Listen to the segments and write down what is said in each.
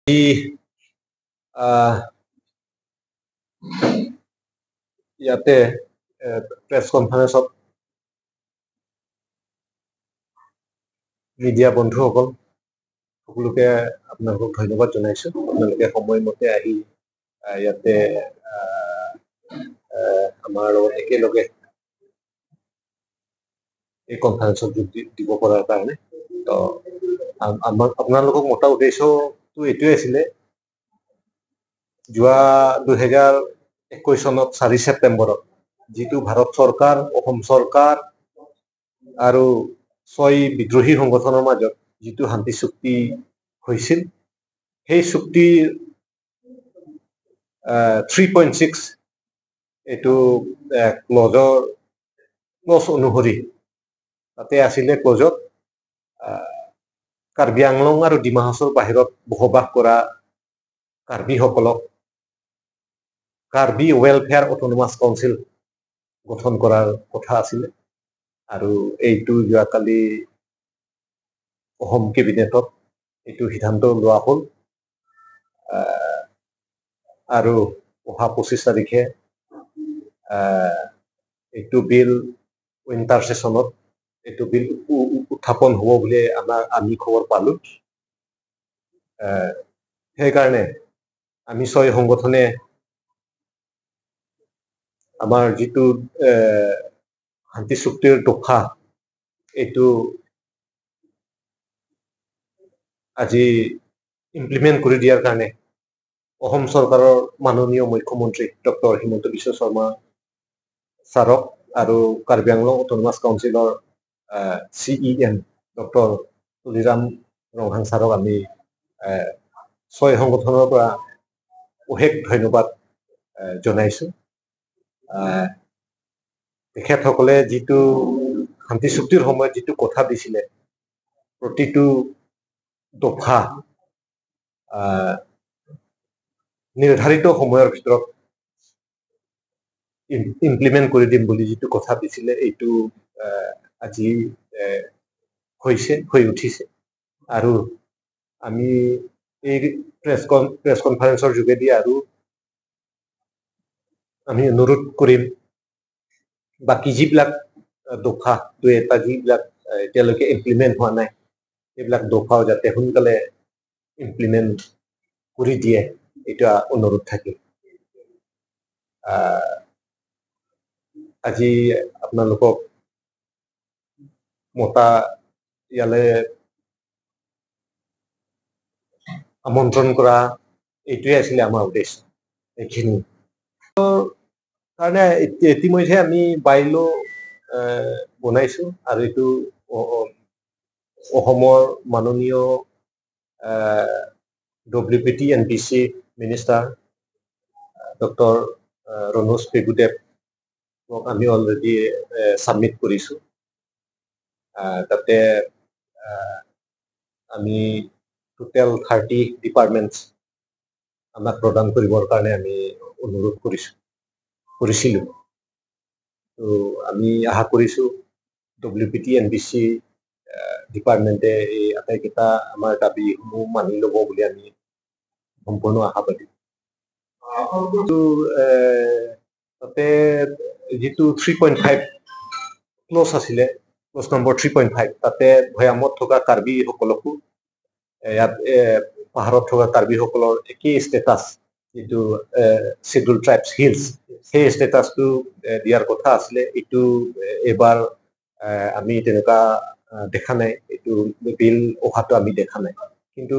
ইয়াতে press কনফাৰেন্সত media বন্ধুসকল সকলোকে আপোনালোকক ধন্যবাদ জনাইছো। আপোনালোকে সময়মতে আহি ইয়াতে আমাৰ লগত একেলগে এই কনফাৰেন্সত যোগ দিব পৰাৰ কাৰণে। তো আপোনালোকক মতা উদ্দেশ্যটো এইটোৱে আছিলে, যোৱা 2021 চনত 4 ছেপ্টেম্বৰত যিটো ভাৰত চৰকাৰ, অসম চৰকাৰ আৰু 6 বিদ্ৰোহী সংগঠনৰ মাজত যিটো শান্তি চুক্তি হৈছিল, সেই চুক্তিৰ 3.6 এইটো ক্লজ অনুসৰি তাতে আছিলে ক্লজত কাৰ্বি আংলং আৰু ডিমা হাছাওৰ বাহিৰত বসবাস কৰা কাৰ্বিসকলক কাৰ্বি ৱেলফেয়াৰ অট'নমাছ কাউন্সিল গঠন কৰাৰ কথা আছিলে। আৰু এইটো যোৱাকালি অসম কেবিনেটত এইটো সিদ্ধান্ত লোৱা হ'ল। আৰু অহা 25 তাৰিখে এইটো বিল উইণ্টাৰ ছেছনত এইটো বিল উত্থাপন হ'ব বুলি আমি খবৰ পালো। সেইকাৰণে আমি 6 সংগঠনে আমাৰ যিটো শান্তি চুক্তিৰ দফা এইটো আজি ইমপ্লিমেণ্ট কৰি দিয়াৰ কাৰণে অসম চৰকাৰৰ মাননীয় মুখ্যমন্ত্ৰী ডক্টৰ হিমন্ত বিশ্ব শৰ্মা ছাৰক আৰু কাৰ্বি আংলং অট'নমাছ কাউন্সিলৰ CEM ডক্টৰ তুলিৰাম ৰংহাং ছাৰক আমি 6 সংগঠনৰ পৰা অশেষ ধন্যবাদ জনাইছো। তেখেতসকলে যিটো শান্তি চুক্তিৰ সময়ত যিটো কথা দিছিলে, প্ৰতিটো দফা নিৰ্ধাৰিত সময়ৰ ভিতৰত ইমপ্লিমেণ্ট কৰি দিম বুলি যিটো কথা দিছিলে, এইটো আজি হৈ উঠিছে। আৰু আমি এই প্ৰেছ কনফাৰেন্সৰ যোগেদি আৰু আমি অনুৰোধ কৰিম, বাকী যিবিলাক দফা যিবিলাক এতিয়ালৈকে ইমপ্লিমেণ্ট হোৱা নাই, এইবিলাক দফাও যাতে সোনকালে ইমপ্লিমেণ্ট কৰি দিয়ে, এটা অনুৰোধ থাকিল। আজি আপোনালোকক মতা ইয়ালে আমন্ত্ৰণ কৰা এইটোৱে আছিলে আমাৰ উদ্দেশ্য। এইখিনি কাৰণে ইতিমধ্যে আমি বাইলো বনাইছো, আৰু এইটো অসমৰ মাননীয় WPT NPC minister doctor Ranoj পেগুদেৱক আমি অলৰেডি ছাবমিট কৰিছো। তাতে আমি টোটেল 30 ডিপাৰ্টমেণ্টছ আমাক প্ৰদান কৰিবৰ কাৰণে আমি অনুৰোধ কৰিছিলো। তো আমি আশা কৰিছো WPT NPC ডিপাৰ্টমেণ্টে এই আটাইকেইটা আমাৰ দাবীসমূহ মানি ল'ব বুলি আমি সম্পূৰ্ণ আশাবাদী। তাতে যিটো 3.5 ক্লজ আছিলে, ক্লজ নম্বৰ 3.5, তাতে ভৈয়ামত থকা কাৰ্বিসকলকো ইয়াত পাহাৰত থকা কাৰ্বিসকলৰ একেই ষ্টেটাছ, যিটো শ্বেডুল ট্ৰাইবছ হিলছ, সেই ষ্টেটাছটো দিয়াৰ কথা আছিলে। এইটো এবাৰ আমি তেনেকুৱা দেখা নাই, এইটো বিল অহাটো আমি দেখা নাই। কিন্তু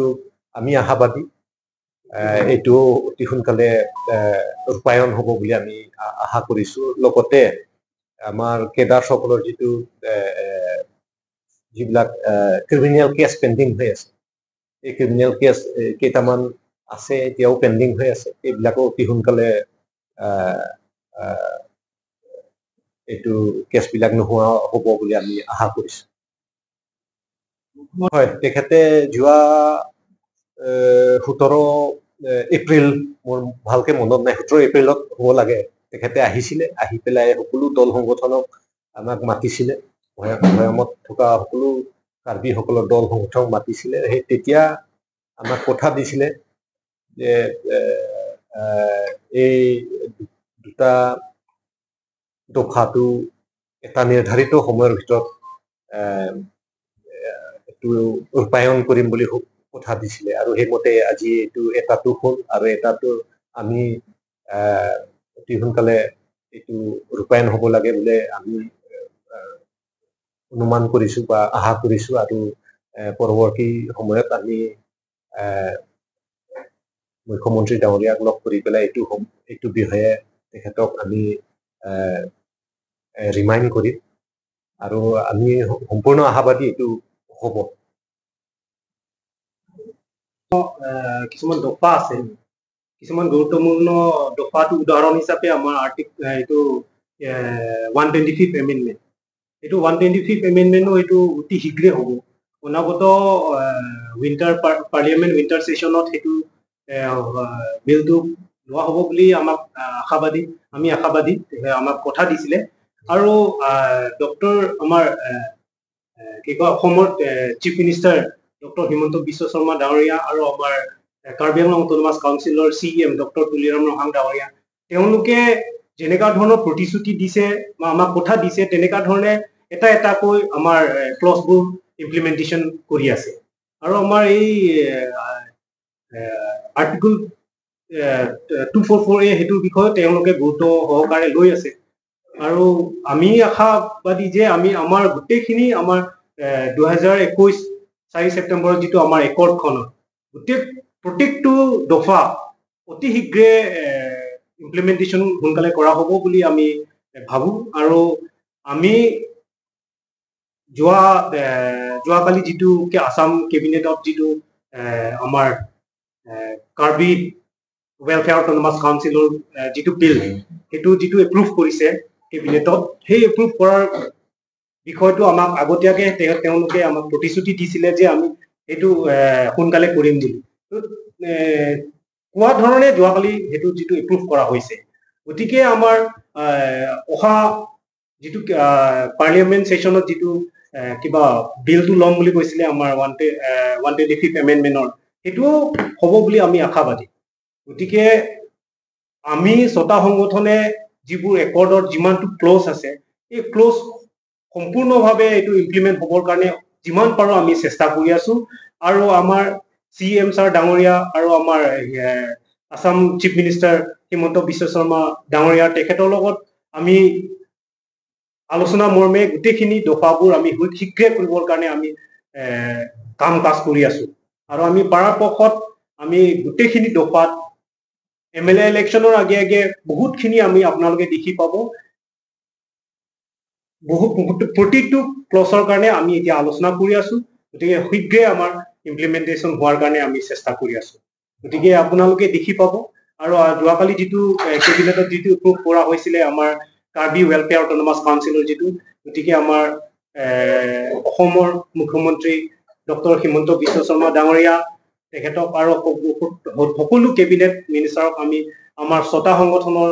আমি আশাবাদী এইটো অতি সোনকালে ৰূপায়ণ হ'ব বুলি আমি আশা কৰিছো। লগতে আমাৰ কেডাৰসকলৰ যিবিলাক ক্ৰিমিনেল কেছ পেণ্ডিং হৈ আছে, এই ক্ৰিমিনেল কেছ কেইটামান আছে, এতিয়াও পেণ্ডিং হৈ আছে, এইবিলাকো অতি সোনকালে এইটো কেছবিলাক নোহোৱা হ'ব বুলি আমি আশা কৰিছো। হয়, তেখেতে যোৱা 17 এপ্ৰিল, মোৰ ভালকে মনত নাই, 17 এপ্ৰিলত হ'ব লাগে, তেখেতে আহিছিলে। আহি পেলাই সকলো দল সংগঠনক আমাক মাতিছিলে, ভৈয়ামত থকা সকলো কাৰ্বিসকলৰ দল সংগঠনক মাতিছিলে। সেই তেতিয়া আমাক কথা দিছিলে যে এই দুটা দফাটো এটা নিৰ্ধাৰিত সময়ৰ ভিতৰত এইটো ৰূপায়ণ কৰিম বুলি কথা দিছিলে আৰু সেইমতে আজি এইটো এটাটো হ'ল আৰু এটাটো আমি অতি সোনকালে এইটো ৰূপায়ণ হ'ব লাগে বুলি আমি অনুমান কৰিছো বা আশা কৰিছো আৰু পৰৱৰ্তী সময়ত আমি মুখ্যমন্ত্ৰী ডাঙৰীয়াক লগ কৰি পেলাই এইটো বিষয়ে তেখেতক আমি ৰিমাইণ্ড কৰিম আৰু আমি সম্পূৰ্ণ আশাবাদী এইটো হ'ব কিছুমান দফা আছে কিছুমান গুৰুত্বপূৰ্ণ দফাটো উদাহৰণ হিচাপে আমাৰ এইটো 125th এমেণ্ডমেণ্ট এইটো 125th এমেণ্ডমেণ্টো এইটো অতি শীঘ্ৰে হ'ব অনাগত উইণ্টাৰ পাৰ্লিয়ামেণ্ট উইণ্টাৰ ছেশ্যনত সেইটো বিলটো লোৱা হ'ব বুলি আমাক আমি আশাবাদী আমাক কথা দিছিলে আৰু ডক্টৰ আমাৰ কি কয় অসমৰ chief minister doctor Himanta Biswa Sarma ডাঙৰীয়া আৰু আমাৰ কাৰ্বি আংলং অট'নমাছ কাউন্সিলৰ CM ডক্টৰ তুলিৰাম ৰহাং ডাঙৰীয়া তেওঁলোকে যেনেকুৱা ধৰণৰ প্ৰতিশ্ৰুতি দিছে বা আমাক কথা দিছে তেনেকুৱা ধৰণে এটাকৈ আমাৰ ক্লজবোৰ ইমপ্লিমেণ্টেশ্যন কৰি আছে আৰু আমাৰ এই আৰ্টিকল 244A সেইটোৰ বিষয়ে তেওঁলোকে গুৰুত্ব সহকাৰে লৈ আছে আৰু আমি আশাবাদী যে আমাৰ গোটেইখিনি আমাৰ 2021 4 ছেপ্টেম্বৰত যিটো আমাৰ একৰ্ডখনত প্ৰত্যেকটো দফা অতি শীঘ্ৰে ইমপ্লিমেণ্টেশ্যন সোনকালে কৰা হ'ব বুলি আমি ভাবো আৰু আমি যোৱাকালি যিটো আসাম কেবিনেটত যিটো আমাৰ কাৰ্বি ৱেলফেয়াৰ অট'নমাছ কাউন্সিলৰ যিটো বিল সেইটো যিটো এপ্ৰুভ কৰিছে কেবিনেটত সেই এপ্ৰুভ কৰাৰ বিষয়টো আমাক আগতীয়াকে তেওঁলোকে আমাক প্ৰতিশ্ৰুতি দিছিলে যে আমি এইটো সোনকালে কৰিম বুলি কোৱা ধৰণে যোৱাকালি সেইটো যিটো এপ্ৰুভ কৰা হৈছে গতিকে আমাৰ অহা যিটো পাৰ্লিয়ামেণ্ট ছেশ্যনত যিটো কিবা বিলটো ল'ম বুলি কৈছিলে আমাৰ 125th এমেণ্ডমেণ্টৰ সেইটোও হ'ব বুলি আমি আশাবাদী গতিকে আমি ছটা সংগঠনে যিবোৰ একৰ্ডত যিমানটো ক্লজ আছে এই ক্লজ সম্পূৰ্ণভাৱে এইটো ইমপ্লিমেণ্ট হ'বৰ কাৰণে যিমান পাৰো আমি চেষ্টা কৰি আছো আৰু আমাৰ CM ছাৰ ডাঙৰীয়া আৰু আমাৰ আসাম চিফ মিনিষ্টাৰ হিমন্ত বিশ্ব শৰ্মা ডাঙৰীয়া তেখেতৰ লগত আমি আলোচনা মৰ্মে গোটেইখিনি দফাবোৰ আমি শীঘ্ৰে কৰিবৰ কাৰণে আমি কাম কাজ কৰি আছো আৰু আমি পৰাপক্ষত আমি গোটেইখিনি দফাত MLA ইলেকশ্যনৰ আগে বহুতখিনি আমি আপোনালোকে দেখি পাব প্ৰতিটো ক্লজৰ কাৰণে আমি এতিয়া আলোচনা কৰি আছো গতিকে শীঘ্ৰে আমাৰ ইমপ্লিমেণ্টেশ্যন হোৱাৰ কাৰণে আমি চেষ্টা কৰি আছো গতিকে আপোনালোকে দেখি পাব আৰু যোৱাকালি যিটো কেবিনেটত যিটো এপ্ৰুভ কৰা হৈছিলে আমাৰ কাৰ্বি ৱেলফেয়াৰ অট'নমাছ কাউন্সিলৰ যিটো গতিকে আমাৰ অসমৰ মুখ্যমন্ত্ৰী ডক্টৰ হিমন্ত বিশ্ব শৰ্মা ডাঙৰীয়া তেখেতক আৰু সকলো কেবিনেট মিনিষ্টাৰক আমি আমাৰ ছটা সংগঠনৰ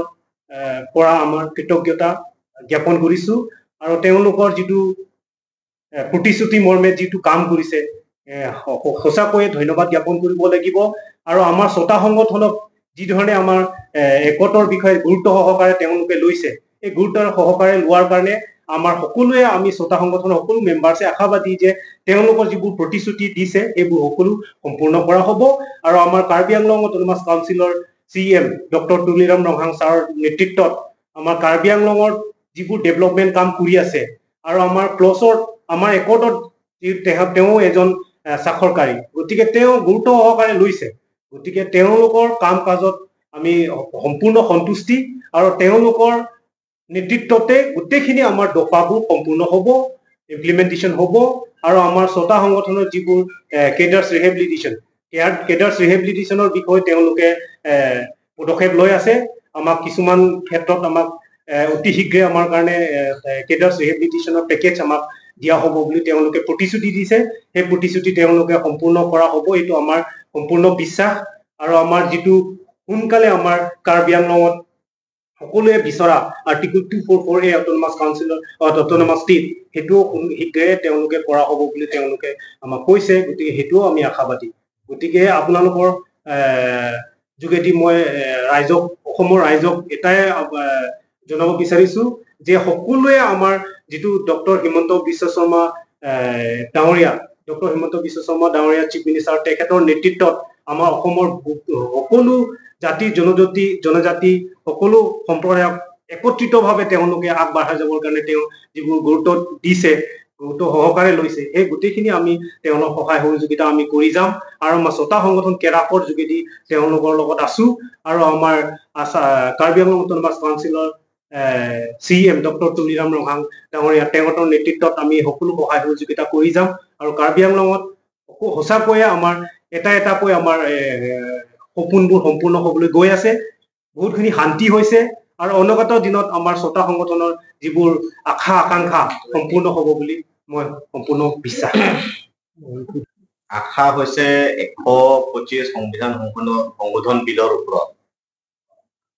পৰা আমাৰ কৃতজ্ঞতা জ্ঞাপন কৰিছো আৰু তেওঁলোকৰ যিটো প্ৰতিশ্ৰুতি মৰ্মে যিটো কাম কৰিছে সঁচাকৈয়ে ধন্যবাদ জ্ঞাপন কৰিব লাগিব আৰু আমাৰ ছটা সংগঠনক যি ধৰণে আমাৰ একতৰ বিষয়ে গুৰুত্ব সহকাৰে তেওঁলোকে লৈছে এই গুৰুত্ব সহকাৰে লোৱাৰ কাৰণে আমাৰ সকলোৱে আমি ছটা সংগঠনৰ সকলো মেম্বাৰ্ছে আশাবাদী যে তেওঁলোকৰ যিবোৰ প্ৰতিশ্ৰুতি দিছে এইবোৰ সকলো সম্পূৰ্ণ কৰা হ'ব আৰু আমাৰ কাৰ্বি আংলং অট'নমাছ কাউন্সিলৰ CM ডক্টৰ তুলিৰাম ৰহাং ছাৰৰ নেতৃত্বত আমাৰ কাৰ্বি আংলঙৰ যিবোৰ ডেভেলপমেণ্ট কাম কৰি আছে আৰু আমাৰ ক্লজৰ আমাৰ একৰ্ডত তেওঁ এজন স্বাক্ষৰকাৰী গতিকে তেওঁ গুৰুত্ব সহকাৰে লৈছে গতিকে তেওঁলোকৰ কাম কাজত আমি সম্পূৰ্ণ সন্তুষ্টি আৰু তেওঁলোকৰ নেতৃত্বতে গোটেইখিনি আমাৰ দফাবোৰ সম্পূৰ্ণ হ'ব ইমপ্লিমেণ্টেশ্যন হ'ব আৰু আমাৰ ছটা সংগঠনৰ যিবোৰ কেডাৰ্ছ ৰিহেবিলিটেশ্যনৰ বিষয়ে তেওঁলোকে পদক্ষেপ লৈ আছে আমাক কিছুমান ক্ষেত্ৰত আমাক অতি শীঘ্ৰে আমাৰ কাৰণে কেডাৰ্ছ ৰিহেবিলিটেশ্যনৰ পেকেজ আমাক দিয়া হ'ব বুলি তেওঁলোকে প্ৰতিশ্ৰুতি দিছে সেই প্ৰতিশ্ৰুতি তেওঁলোকে সম্পূৰ্ণ কৰা হ'ব এইটো আমাৰ সম্পূৰ্ণ বিশ্বাস আৰু আমাৰ যিটো সোনকালে আমাৰ কাৰ্বি আংলঙত সকলোৱে বিচৰা আৰ্টিকল 244A অট'নমাছ কাউন্সিলৰ অট'নমাছ ষ্টেট সেইটোও শীঘ্ৰে তেওঁলোকে কৰা হ'ব বুলি তেওঁলোকে আমাক কৈছে গতিকে সেইটোও আমি আশাবাদী গতিকে আপোনালোকৰ যোগেদি মই ৰাইজক অসমৰ ৰাইজক এটাই জনাব বিচাৰিছো যে সকলোৱে আমাৰ যিটো ডক্টৰ হিমন্ত বিশ্ব শৰ্মা ডাঙৰীয়া চিফ মিনিষ্টাৰ তেখেতৰ নেতৃত্বত আমাৰ অসমৰ সকলো জাতি জনজাতি সকলো সম্প্ৰদায়ক একত্ৰিতভাৱে তেওঁলোকে আগবাঢ়াই যাবৰ কাৰণে তেওঁ যিবোৰ গুৰুত্ব দিছে গুৰুত্ব সহকাৰে লৈছে সেই গোটেইখিনি আমি তেওঁলোকৰ সহায় সহযোগিতা আমি কৰি যাম আৰু আমাৰ ছটা সংগঠন কেৰাপৰ যোগেদি তেওঁলোকৰ লগত আছো আৰু আমাৰ কাৰ্বি আংলং অটোনমাস কাউন্সিলৰ CM ডক্টৰ তুলিৰাম ৰহাং ডাঙৰীয়া তেওঁলোকৰ নেতৃত্বত আমি সকলো সহায় সহযোগিতা কৰি যাম আৰু কাৰ্বি আংলঙত সঁচাকৈয়ে আমাৰ এটাকৈ আমাৰ সপোনবোৰ সম্পূৰ্ণ হ'বলৈ গৈ আছে বহুতখিনি শান্তি হৈছে আৰু অনাগত দিনত আমাৰ ছটা সংগঠনৰ যিবোৰ আশা আকাংক্ষা সম্পূৰ্ণ হ'ব বুলি মই সম্পূৰ্ণ বিশ্বাস আশা হৈছে 125 সংবিধান সংশোধন বিলৰ ওপৰত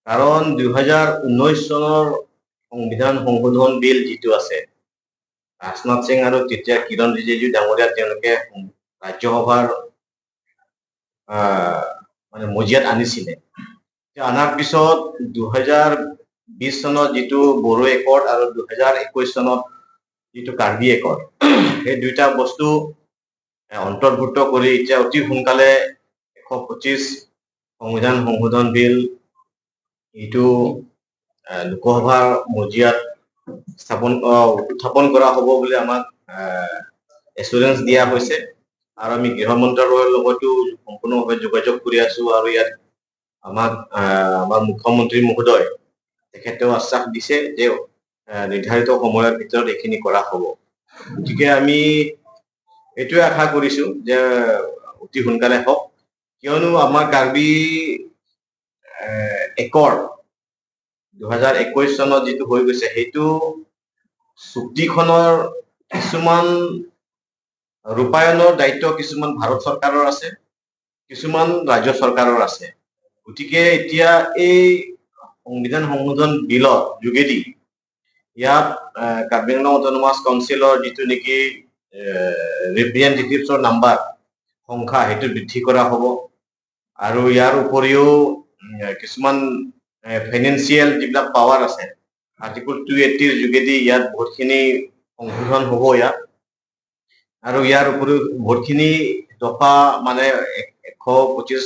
কাৰণ 2019 চনৰ সংবিধান সংশোধন বিল যিটো আছে ৰাজনাথ সিং আৰু তেতিয়া কিৰণ ৰিজিজু ডাঙৰীয়া তেওঁলোকে ৰাজ্যসভাৰ মানে মজিয়াত আনিছিলে আনাৰ পিছত 2020 চনত যিটো বড়ো একৰ্ড আৰু 2021 চনত যিটো কাৰ্বি একৰ্ড এই দুইটা বস্তু অন্তৰ্ভুক্ত কৰি এতিয়া অতি সোনকালে 125 সংবিধান সংশোধন বিল এইটো লোকসভাৰ মজিয়াত উত্থাপন কৰা হ'ব বুলি আমাক এচুৰেঞ্চ দিয়া হৈছে আৰু আমি গৃহ মন্ত্ৰালয়ৰ লগতো সম্পূৰ্ণভাৱে যোগাযোগ কৰি আছো আৰু ইয়াত আমাক আমাৰ মুখ্যমন্ত্ৰী মহোদয় তেখেতেও আশ্বাস দিছে যে নিৰ্ধাৰিত সময়ৰ ভিতৰত এইখিনি কৰা হ'ব গতিকে আমি এইটোৱে আশা কৰিছো যে অতি সোনকালে হওক কিয়নো আমাৰ কাৰ্বি একৰ্ড 2021 চনত যিটো হৈ গৈছে সেইটো চুক্তিখনৰ কিছুমান ৰূপায়ণৰ দায়িত্ব কিছুমান ভাৰত চৰকাৰৰ আছে কিছুমান ৰাজ্য চৰকাৰৰ আছে গতিকে এতিয়া এই সংবিধান সংশোধন বিলৰ যোগেদি ইয়াত কাৰ্বি আংলং অটোনমাস কাউন্সিলৰ যিটো নেকি ৰিপ্ৰেজেন্টেটিভছৰ নাম্বাৰ সংখ্যা সেইটো বৃদ্ধি কৰা হ'ব আৰু ইয়াৰ উপৰিও কিছুমান ফাইনেন্সিয়েল যিবিলাক পাৱাৰ আছে আৰ্টিকল 280 যোগেদি ইয়াত বহুতখিনি সংশোধন হ'ব ইয়াত আৰু ইয়াৰ উপৰিও বহুতখিনি দফা মানে 125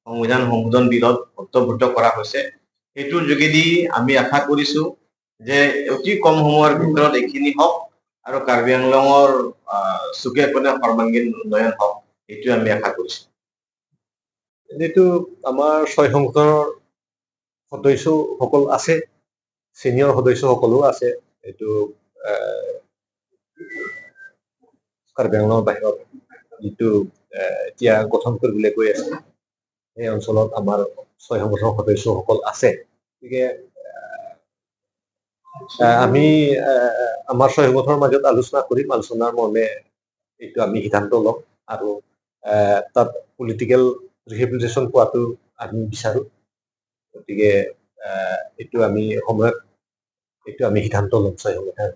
সংবিধান সংশোধন বিলত অন্তৰ্ভুক্ত কৰা হৈছে সেইটোৰ যোগেদি আমি আশা কৰিছো যে অতি কম সময়ৰ ভিতৰত এইখিনি হওক আৰু কাৰ্বি আংলঙৰ চুকে কোণে সৰ্বাংগীন উন্নয়ন হওক এইটো আমি আশা কৰিছো যিটো আমাৰ 6 সংগঠনৰ সদস্যসকল আছে সিনিয়ৰ সদস্যসকলো আছে এইটো কাৰ্বি আংলঙৰ বাহিৰত যিটো এতিয়া গঠন কৰিবলৈ গৈ আছে এই অঞ্চলত আমাৰ 6 সংগঠনৰ সদস্যসকল আছে গতিকে আমি আমাৰ 6 সংগঠনৰ মাজত আলোচনা কৰিম আলোচনাৰ মৰ্মে এইটো আমি সিদ্ধান্ত ল'ম আৰু তাত পলিটিকেল ৰিহেবিলিটেশ্যন পোৱাটো আমি বিচাৰো গতিকে এইটো আমি সময়ত এইটো আমি সিদ্ধান্ত ল'ম 6 সংগঠনৰ